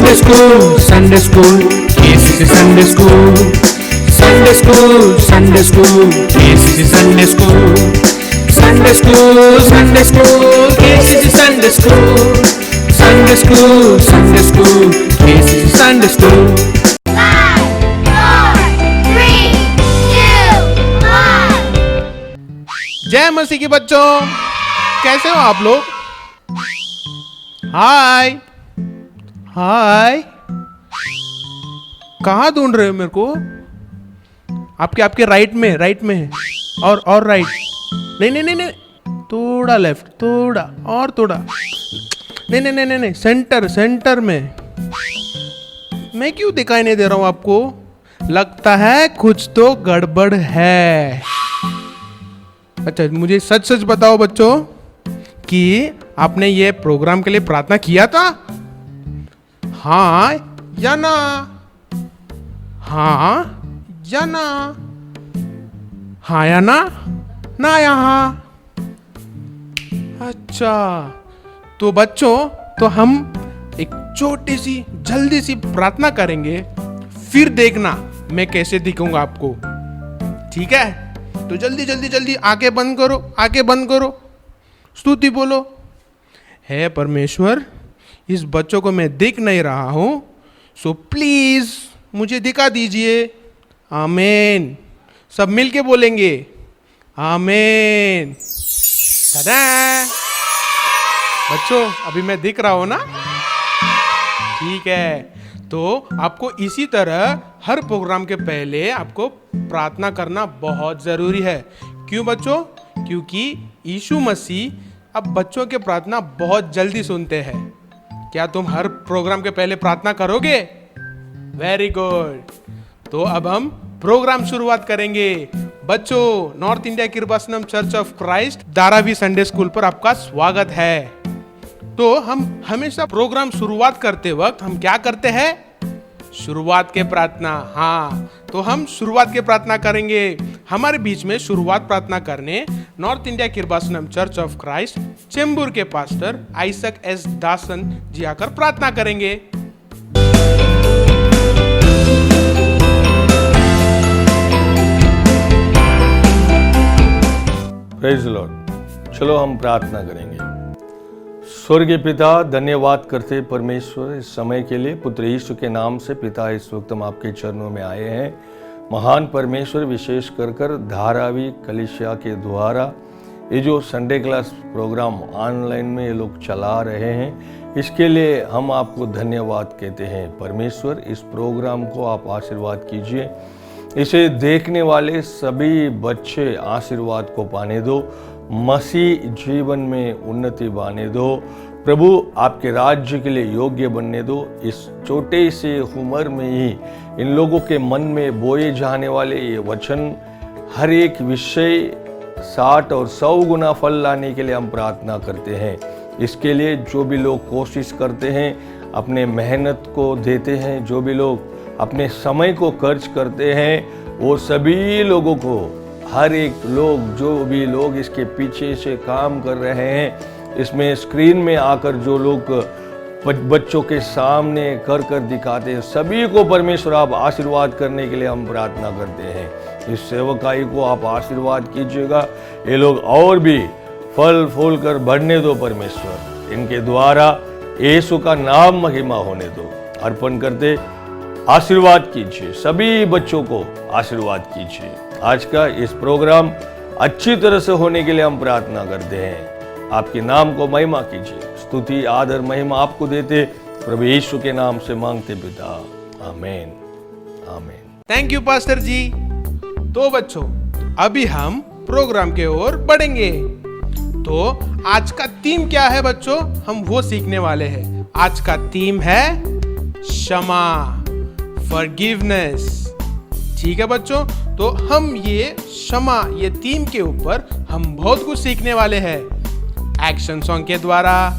Sunday school, KCC Sunday school. Sunday school, Sunday school, KCC Sunday school. Sunday school, Sunday school, KCC Sunday school. Sunday school, Sunday school, KCC Sunday school. 5, 4, 3, 2, 1. जय मसीह के बच्चों, कैसे हो आप लोग? हाय हाय, कहाँ ढूंढ रहे हो मेरे को? आपके राइट में है और राइट, नहीं, थोड़ा लेफ्ट, थोड़ा और थोड़ा, नहीं, सेंटर में। मैं क्यों दिखाई नहीं दे रहा हूं आपको? लगता है कुछ तो गड़बड़ है। अच्छा, मुझे सच बताओ बच्चों कि आपने ये प्रोग्राम के लिए प्रार्थना किया था? हाँ या ना? हाँ या ना? हाँ या ना? ना यहाँ? अच्छा, तो बच्चों, तो हम एक छोटी सी जल्दी सी प्रार्थना करेंगे, फिर देखना मैं कैसे दिखूंगा आपको। ठीक है? तो जल्दी आंखें बंद करो, स्तुति बोलो। हे परमेश्वर, इस बच्चों को मैं दिख नहीं रहा हूं, सो प्लीज मुझे दिखा दीजिए। आमीन। सब मिलके बोलेंगे आमीन। दादा बच्चों, अभी मैं दिख रहा हूं ना? ठीक है, तो आपको इसी तरह हर प्रोग्राम के पहले आपको प्रार्थना करना बहुत जरूरी है। क्यों बच्चों? क्योंकि यीशु मसीह अब बच्चों के प्रार्थना बहुत जल्दी सुनते हैं। क्या तुम हर प्रोग्राम के पहले प्रार्थना करोगे? Very good. तो अब हम प्रोग्राम शुरुआत करेंगे। बच्चों, North India Kripasanam church of Christ Dharavi Sunday school पर आपका स्वागत है। तो हम हमेशा प्रोग्राम शुरुआत करते वक्त हम क्या करते हैं? शुरुआत के प्रार्थना। हाँ, तो हम शुरुआत के प्रार्थना करेंगे। हमारे बीच में शुरुआत प्रार्थना करने North India Kripasanam church of Christ Chembur के pastor Isaac S Dasan ji आकर प्रार्थना करेंगे। Praise the Lord. चलो हम प्रार्थना करेंगे। स्वर्गीय पिता, धन्यवाद करते परमेश्वर इस समय के लिए। पुत्र यीशु के नाम से पिता, इस वक्त हम आपके चरणों में आए हैं। महान परमेश्वर, विशेष कर धारावी कलीसिया के द्वारा ये जो संडे क्लास प्रोग्राम ऑनलाइन में ये लोग चला रहे हैं, इसके लिए हम आपको धन्यवाद कहते हैं। परमेश्वर, इस प्रोग्राम को आप आशीर्वाद कीजिए। इसे देखने वाले सभी बच्चे आशीर्वाद को पाने दो, मसीह जीवन में उन्नति पाने दो। प्रभु, आपके राज्य के लिए योग्य बनने दो। इस छोटे से उम्र में ही इन लोगों के मन में बोए जाने वाले ये वचन हर एक विषय 60 और 100 गुना फल लाने के लिए हम प्रार्थना करते हैं। इसके लिए जो भी लोग कोशिश करते हैं, अपने मेहनत को देते हैं, जो भी लोग अपने समय को खर्च करते हैं, वो सभी लोगों को, हर एक लोग, जो भी लोग इसके पीछे से काम कर रहे हैं, इसमें स्क्रीन में आकर जो लोग बच्चों के सामने कर दिखाते हैं, सभी को परमेश्वर आप आशीर्वाद करने के लिए हम प्रार्थना करते हैं। इस सेवकाई को आप आशीर्वाद कीजिएगा। ये लोग और भी फल फूल कर बढ़ने दो परमेश्वर। इनके द्वारा यीशु का नाम महिमा होने दो। अर्पण करते आशीर्वाद कीजिए, सभी बच्चों को आशीर्वाद कीजिए। आज का इस प्रोग्राम अच्छी तरह से होने के लिए हम प्रार्थना करते हैं। आपके नाम को महिमा कीजिए। स्तुति, आदर, महिमा आपको देते प्रभु यीशु के नाम से मांगते पिता, आमीन आमीन। थैंक यू पास्टर जी। तो बच्चों, अभी हम प्रोग्राम के ओर बढ़ेंगे। तो आज का थीम क्या है बच्चों? हम वो सीखने वाले हैं। आज का थीम है क्षमा, फॉरगिवनेस। ठीक है बच्चों, तो हम ये क्षमा, ये थीम के ऊपर हम बहुत कुछ सीखने वाले हैं। एक्शन सॉन्ग के द्वारा,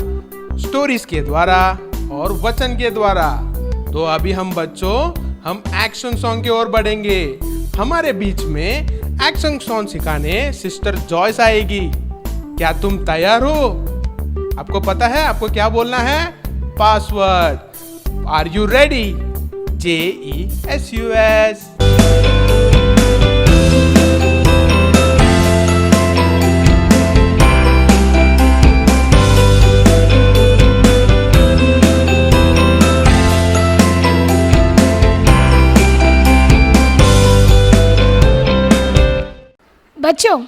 स्टोरीज के द्वारा और वचन के द्वारा। तो अभी हम बच्चों, हम एक्शन सॉन्ग की ओर बढ़ेंगे। हमारे बीच में एक्शन सॉन्ग सिखाने सिस्टर जॉयस आएगी। क्या तुम तैयार हो? आपको पता है आपको क्या बोलना है? Password. Are you ready? JESUS. बच्चों,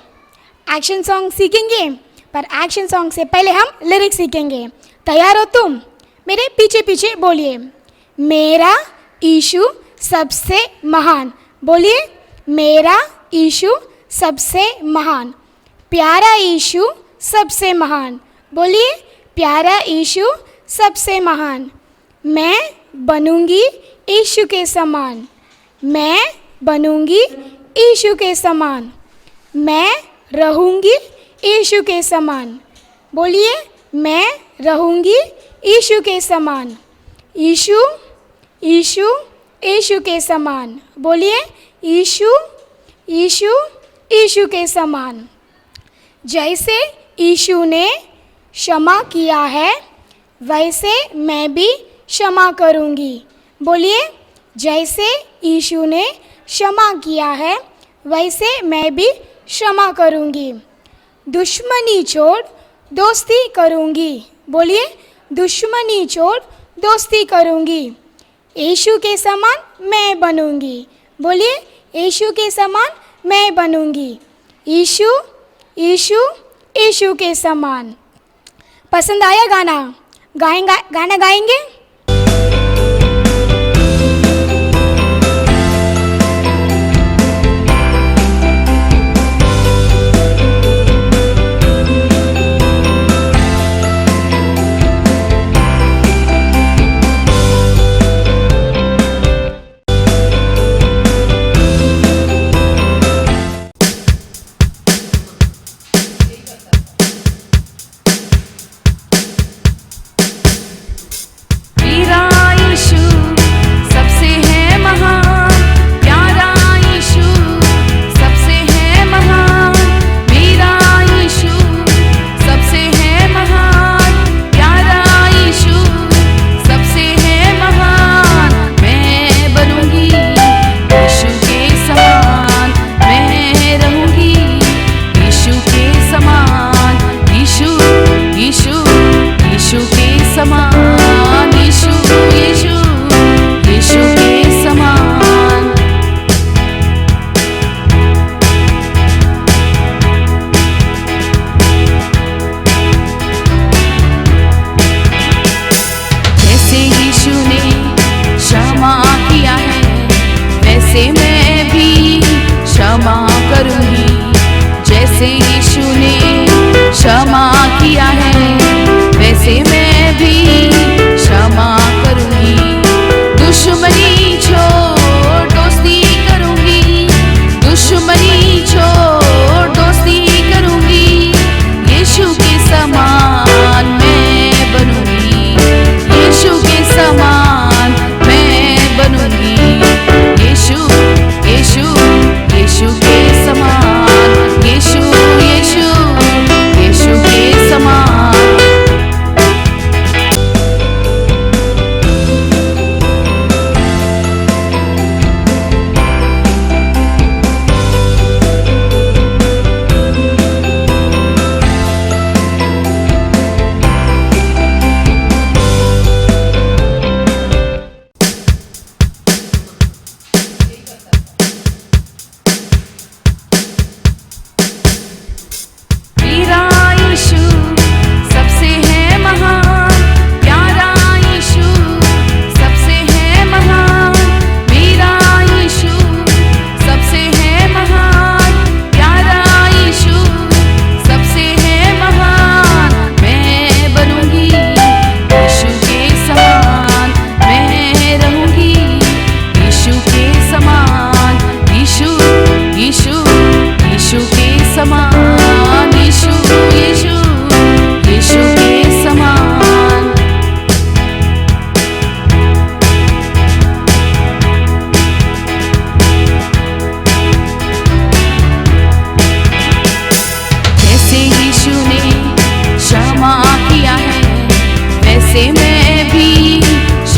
एक्शन सॉन्ग सीखेंगे, पर एक्शन सॉन्ग से पहले हम लिरिक्स सीखेंगे। तैयार हो तुम? मेरे पीछे पीछे बोलिए। मेरा यीशु सबसे महान। बोलिए, मेरा यीशु सबसे महान। प्यारा यीशु सबसे महान। बोलिए, प्यारा यीशु सबसे महान। मैं बनूंगी यीशु के समान। मैं बनूंगी यीशु के समान। मैं रहूंगी यीशु के समान। बोलिए, मैं रहूंगी यीशु के समान। यीशु यीशु यीशु के समान। बोलिए, यीशु यीशु यीशु के समान। जैसे यीशु ने क्षमा किया है, वैसे मैं भी क्षमा करूंगी। बोलिए, जैसे यीशु ने क्षमा किया है, वैसे मैं भी क्षमा करूंगी। दुश्मनी छोड़ दोस्ती करूंगी। बोलिए, दुश्मनी छोड़ दोस्ती करूंगी। यीशु के समान मैं बनूंगी। बोलिए, यीशु के समान मैं बनूंगी। यीशु यीशु यीशु के समान। पसंद आया गाना? गाना गाएंगे?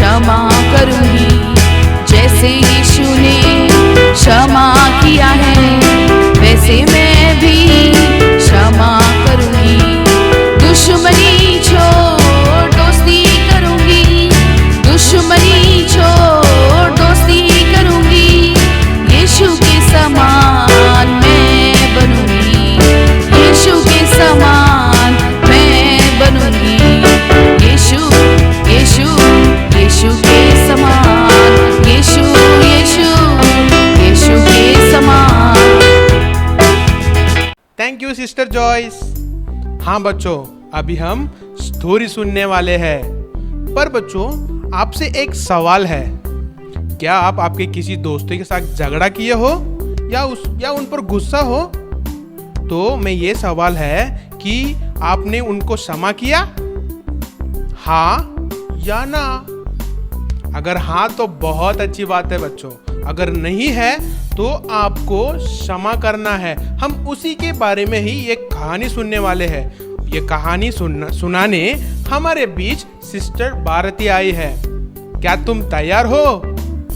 क्षमा करूंगी। जैसे यीशु ने क्षमा किया है वैसे मैं भी क्षमा करूंगी। दुश्मनी छोड़ दोस्ती करूंगी, दुश्मनी छोड़ दोस्ती करूंगी। यीशु के समान मैं बनूंगी, यीशु के समान मैं बनूंगी। यीशु यीशु यीशु के समान, यीशु यीशु यीशु के समान। Thank you sister Joyce. हाँ बच्चों, अभी हम स्टोरी सुनने वाले हैं। पर बच्चों, आपसे एक सवाल है। क्या आप आपके किसी दोस्तों के साथ झगड़ा किए हो या उन पर गुस्सा हो? तो मैं ये सवाल है कि आपने उनको क्षमा किया? हाँ या ना? अगर हाँ तो बहुत अच्छी बात है बच्चों। अगर नहीं है तो आपको क्षमा करना है। हम उसी के बारे में ही एक कहानी सुनने वाले हैं। ये कहानी सुनाने हमारे बीच सिस्टर भारती आई है। क्या तुम तैयार हो?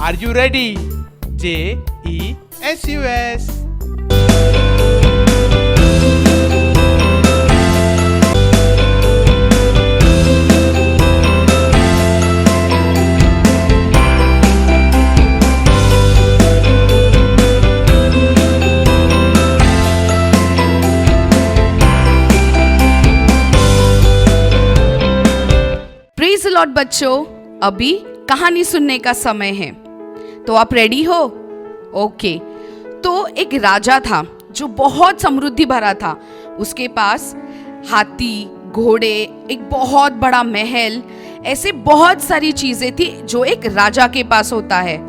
Are you ready? JESUS। Praise the lord बच्चों, अभी कहानी सुनने का समय है। तो आप रेडी हो? ओके। तो एक राजा था जो बहुत समृद्धि भरा था। उसके पास हाथी, घोड़े, एक बहुत बड़ा महल, ऐसे बहुत सारी चीजें थी जो एक राजा के पास होता है।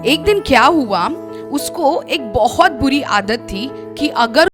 एक दिन क्या हुआ, उसको एक बहुत बुरी आदत थी कि अगर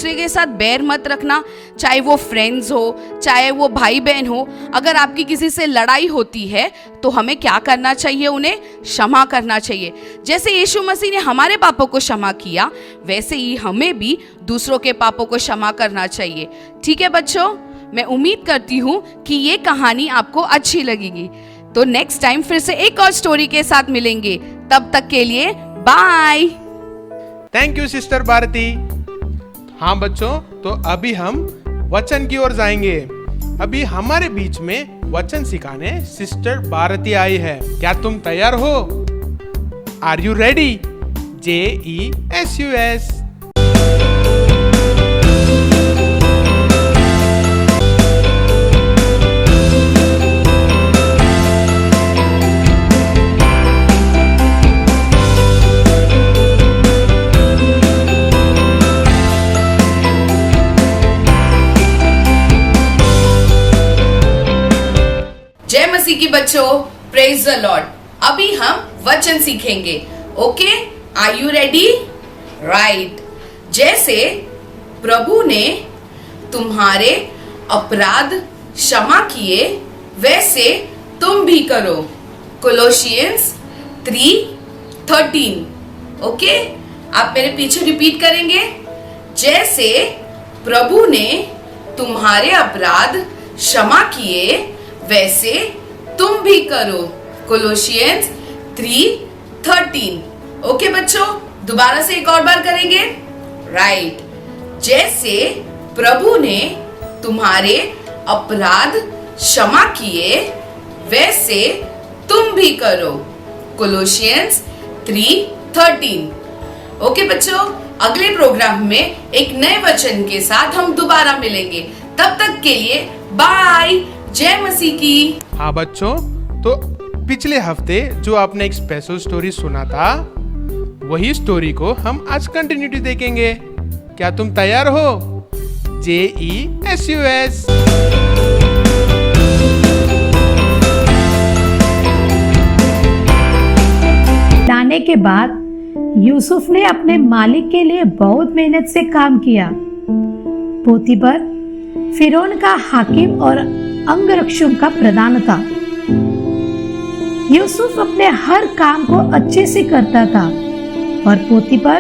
दूसरे के साथ बैर मत रखना, चाहे वो फ्रेंड्स हो, चाहे वो भाई बहन हो। अगर आपकी किसी से लड़ाई होती है तो हमें क्या करना चाहिए? उन्हें क्षमा करना चाहिए। जैसे यीशु मसीह ने हमारे पापों को क्षमा किया, वैसे ही हमें भी दूसरों के पापों को क्षमा करना चाहिए। ठीक है बच्चों, मैं उम्मीद करती हूँ कि ये कहानी आपको अच्छी लगेगी। तो नेक्स्ट टाइम फिर से एक और स्टोरी के साथ मिलेंगे। तब तक के लिए bye. Thank you sister Bharti. हाँ बच्चों, तो अभी हम वचन की ओर जाएंगे। अभी हमारे बीच में वचन सिखाने सिस्टर भारती आई है। क्या तुम तैयार हो? Are you ready? JESUS। जय मसीह की बच्चों, प्रेज द लॉर्ड। अभी हम वचन सीखेंगे। Okay, are you ready? Right. जैसे प्रभु ने तुम्हारे अपराध क्षमा किए, वैसे तुम भी करो। कोलोसियंस 3:13। ओके, आप मेरे पीछे रिपीट करेंगे। जैसे प्रभु ने तुम्हारे अपराध क्षमा किए, वैसे तुम भी करो। कोलोसियंस 3:13। ओके बच्चों, दोबारा से एक और बार करेंगे। राइट। जैसे प्रभु ने तुम्हारे अपराध क्षमा किए, वैसे तुम भी करो। कोलोसियंस 3:13। ओके बच्चों, अगले प्रोग्राम में एक नए वचन के साथ हम दोबारा मिलेंगे। तब तक के लिए बाय। जय मसीह की। हाँ बच्चों, तो पिछले हफ्ते जो आपने एक स्पेशल स्टोरी सुना था, वही स्टोरी को हम आज कंटिन्यूटी देखेंगे। क्या तुम तैयार हो? JESUS। लाने के बाद यूसुफ ने अपने मालिक के लिए बहुत मेहनत से काम किया। पोतीफर फिरौन का हाकिम और अंगरक्षकों का प्रधान था। यूसुफ अपने हर काम को अच्छे से करता था और पोतीफर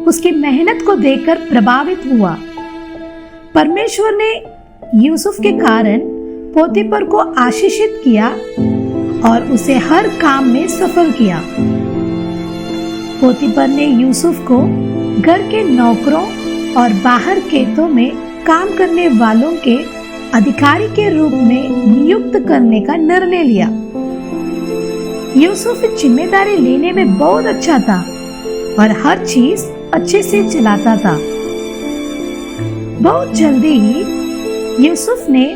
उसकी मेहनत को देखकर प्रभावित हुआ। परमेश्वर ने यूसुफ के कारण पोतीफर को आशीषित किया और उसे हर काम में सफल किया। पोतीफर ने यूसुफ को घर के नौकरों और बाहर खेतों में काम करने वालों के अधिकारी के रूप में नियुक्त करने का निर्णय लिया। यूसुफ जिम्मेदारी लेने में बहुत अच्छा था और हर चीज अच्छे से चलाता था। बहुत जल्दी ही यूसुफ ने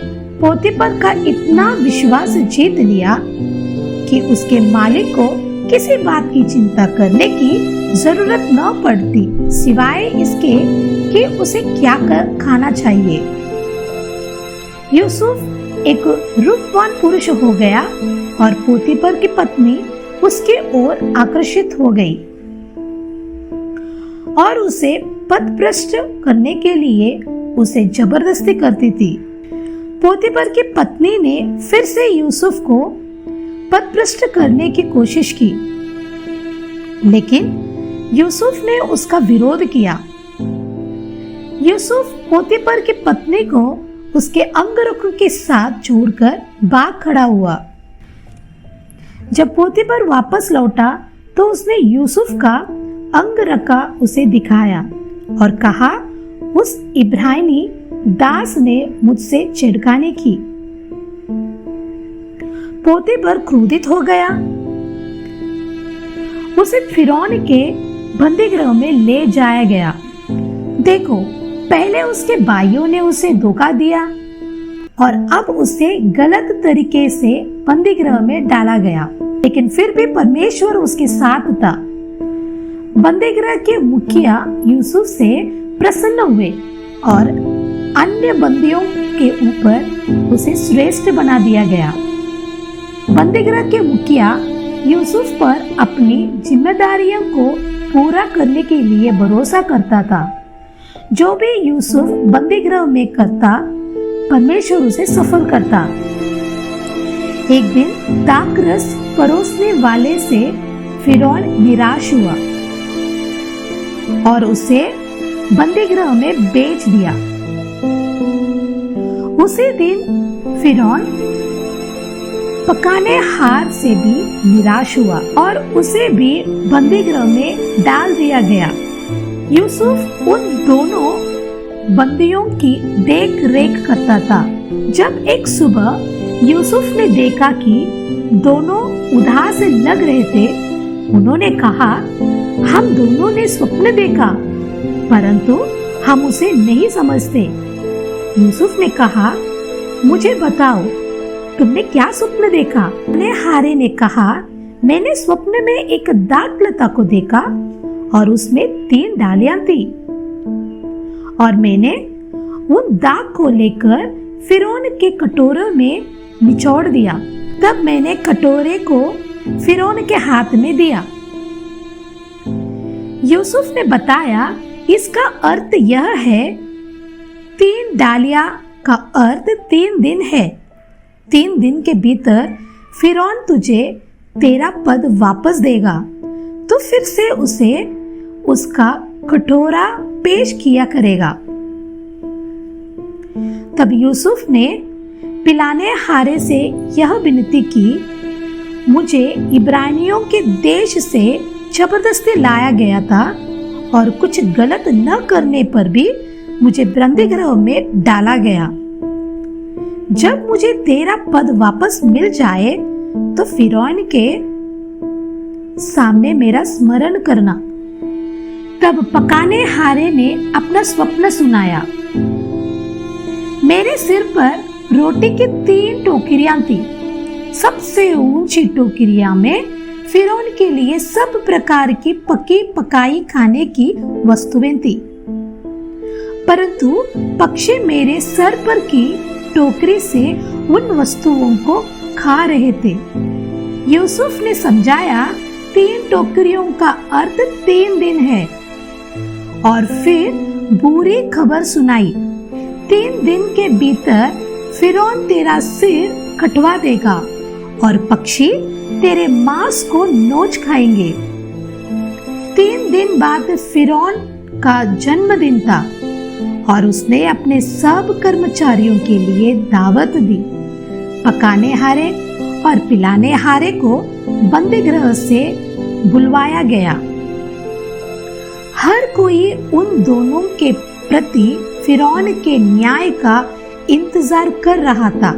पोतीफर का इतना विश्वास जीत लिया कि उसके मालिक को किसी बात की चिंता करने की जरूरत न पड़ती, सिवाय इसके कि उसे क्या खाना चाहिए। यूसुफ एक रूपवान पुरुष हो गया और पोतीफर की पत्नी उसकी ओर आकर्षित हो गई और उसे पथभ्रष्ट करने के लिए उसे जबरदस्ती करती थी। पोतीफर की पत्नी ने फिर से यूसुफ को पथभ्रष्ट करने की कोशिश की, लेकिन यूसुफ ने उसका विरोध किया। यूसुफ पोतीफर की पत्नी को उसके अंगरक्षकों के साथ छोड़कर भाग खड़ा हुआ। जब पोतीफर वापस लौटा तो उसने यूसुफ का अंगरखा उसे दिखाया और कहा, उस इब्रानी दास ने मुझसे छेड़खानी की। पोतीफर क्रोधित हो गया। उसे फिरौन के बंदीगृह में ले जाया गया। देखो, पहले उसके भाइयों ने उसे धोखा दिया और अब उसे गलत तरीके से बंदीगृह में डाला गया, लेकिन फिर भी परमेश्वर उसके साथ था। बंदीगृह के मुखिया यूसुफ से प्रसन्न हुए और अन्य बंदियों के ऊपर उसे श्रेष्ठ बना दिया गया। बंदीगृह के मुखिया यूसुफ पर अपनी जिम्मेदारियों को पूरा करने के लिए भरोसा करता था जो भी यूसुफ बंदीगृह में करता परमेश्वर उसे सफल करता। एक दिन दाखरस परोसने वाले से फिरौन निराश हुआ और उसे बंदीगृह में बेच दिया। उसी दिन फिरौन पकाने हार से भी निराश हुआ और उसे भी बंदीगृह में डाल दिया गया। यूसुफ उन दोनों बंदियों की देख रेख करता था। जब एक सुबह यूसुफ ने देखा कि दोनों उदास लग रहे थे, उन्होंने कहा, हम दोनों ने स्वप्न देखा, परंतु हम उसे नहीं समझते। यूसुफ ने कहा, मुझे बताओ, तुमने क्या स्वप्न देखा? हारे ने कहा, मैंने स्वप्न में एक दाख लता को देखा और उसमें 3 डालियां थी और मैंने उन दाख को लेकर फिरौन के कटोरे में निचोड़ दिया। तब मैंने कटोरे को फिरौन के हाथ में दिया। यूसुफ ने बताया, इसका अर्थ यह है, 3 डालियां का अर्थ 3 दिन है। 3 दिन के भीतर फिरौन तुझे तेरा पद वापस देगा। तो फिर से उसे उसका कटोरा पेश किया करेगा। तब यूसुफ ने पिलाने हारे से यह विनती की, मुझे इब्रानियों के देश से जबरदस्ती लाया गया था और कुछ गलत न करने पर भी मुझे बंदीगृह में डाला गया। जब मुझे तेरा पद वापस मिल जाए तो फिरौन के सामने मेरा स्मरण करना। तब पकाने हारे ने अपना स्वप्न सुनाया। मेरे सिर पर रोटी की 3 टोकरियां थी। सबसे ऊंची टोकरियां में फिरौन के लिए सब प्रकार की पकी पकाई खाने की वस्तुएं थी, परंतु पक्षी मेरे सर पर की टोकरी से उन वस्तुओं को खा रहे थे। यूसुफ ने समझाया, 3 टोकरियों का अर्थ 3 दिन है और फिर बुरी खबर सुनाई, 3 दिन के भीतर फिरौन तेरा सिर कटवा देगा और पक्षी तेरे मांस को नोच खाएंगे। 3 दिन बाद फिरौन का जन्मदिन था और उसने अपने सब कर्मचारियों के लिए दावत दी। पकाने हारे और पिलाने हारे को बंदीगृह से बुलवाया गया। हर कोई उन दोनों के प्रति फिरौन के न्याय का इंतजार कर रहा था।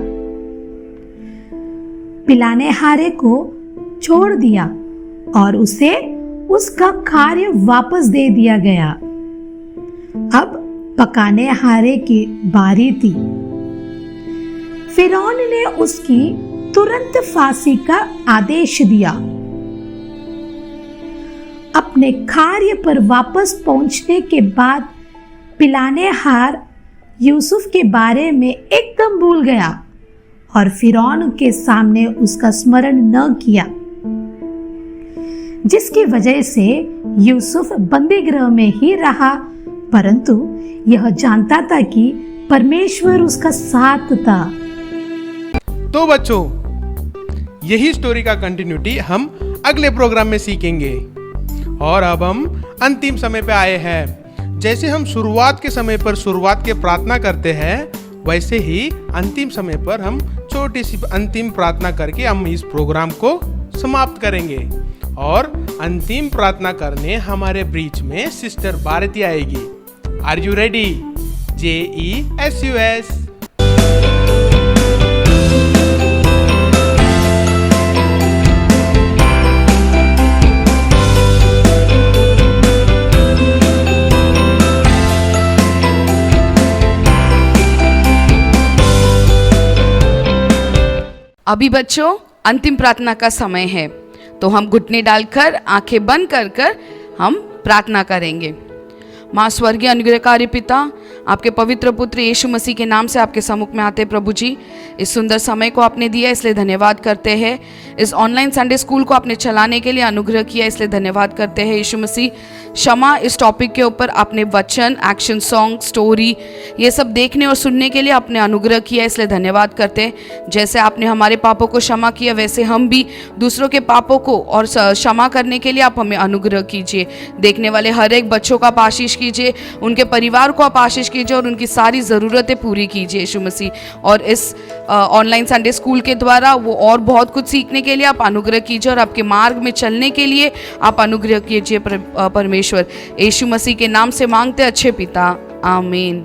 पिलाने हारे को छोड़ दिया और उसे उसका कार्य वापस दे दिया गया। अब पकाने हारे की बारी थी। फिरौन ने उसकी तुरंत फांसी का आदेश दिया। अपने कार्य पर वापस पहुंचने के बाद पिलाने हार यूसुफ के बारे में एकदम भूल गया और फिरौन के सामने उसका स्मरण न किया, जिसकी वजह से यूसुफ बंदीगृह में ही रहा, परंतु यह जानता था कि परमेश्वर उसका साथ था। तो बच्चों, यही स्टोरी का कंटिन्यूटी हम अगले प्रोग्राम में सीखेंगे। और अब हम अंतिम समय पे आए हैं। जैसे हम शुरुआत के समय पर शुरुआत के प्रार्थना करते हैं, वैसे ही अंतिम समय पर हम छोटी सी अंतिम प्रार्थना करके हम इस प्रोग्राम को समाप्त करेंगे। और अंतिम प्रार्थना करने हमारे बीच में सिस्टर भारती आएगी। Are you ready? JESUS। अभी बच्चों अंतिम प्रार्थना का समय है, तो हम घुटने डालकर आंखें बंद कर हम प्रार्थना करेंगे। माँ स्वर्गीय अनुग्रहकारी पिता, आपके पवित्र पुत्र यीशु मसीह के नाम से आपके सम्मुख में आते प्रभु जी। इस सुंदर समय को आपने दिया इसलिए धन्यवाद करते हैं। इस ऑनलाइन संडे स्कूल को आपने चलाने के लिए अनुग्रह किया इसलिए धन्यवाद करते हैं यीशु मसीह। क्षमा इस टॉपिक के ऊपर आपने वचन, एक्शन सॉन्ग, स्टोरी ये सब देखने और सुनने के लिए आपने अनुग्रह किया इसलिए धन्यवाद करते हैं। जैसे आपने हमारे पापों को क्षमा किया वैसे हम भी दूसरों के पापों को और क्षमा करने के लिए आप हमें अनुग्रह कीजिए। देखने वाले हर एक बच्चों का आप आशीष कीजिए, उनके परिवार को आप आशीष कीजिए और उनकी सारी ज़रूरतें पूरी कीजिए यीशु मसीह। और इस ऑनलाइन संडे स्कूल के द्वारा वो और बहुत कुछ सीखने के लिए आप अनुग्रह कीजिए और आपके मार्ग में चलने के लिए आप अनुग्रह कीजिए परमेश्वर। यीशु मसीह के नाम से मांगते अच्छे पिता, आमीन।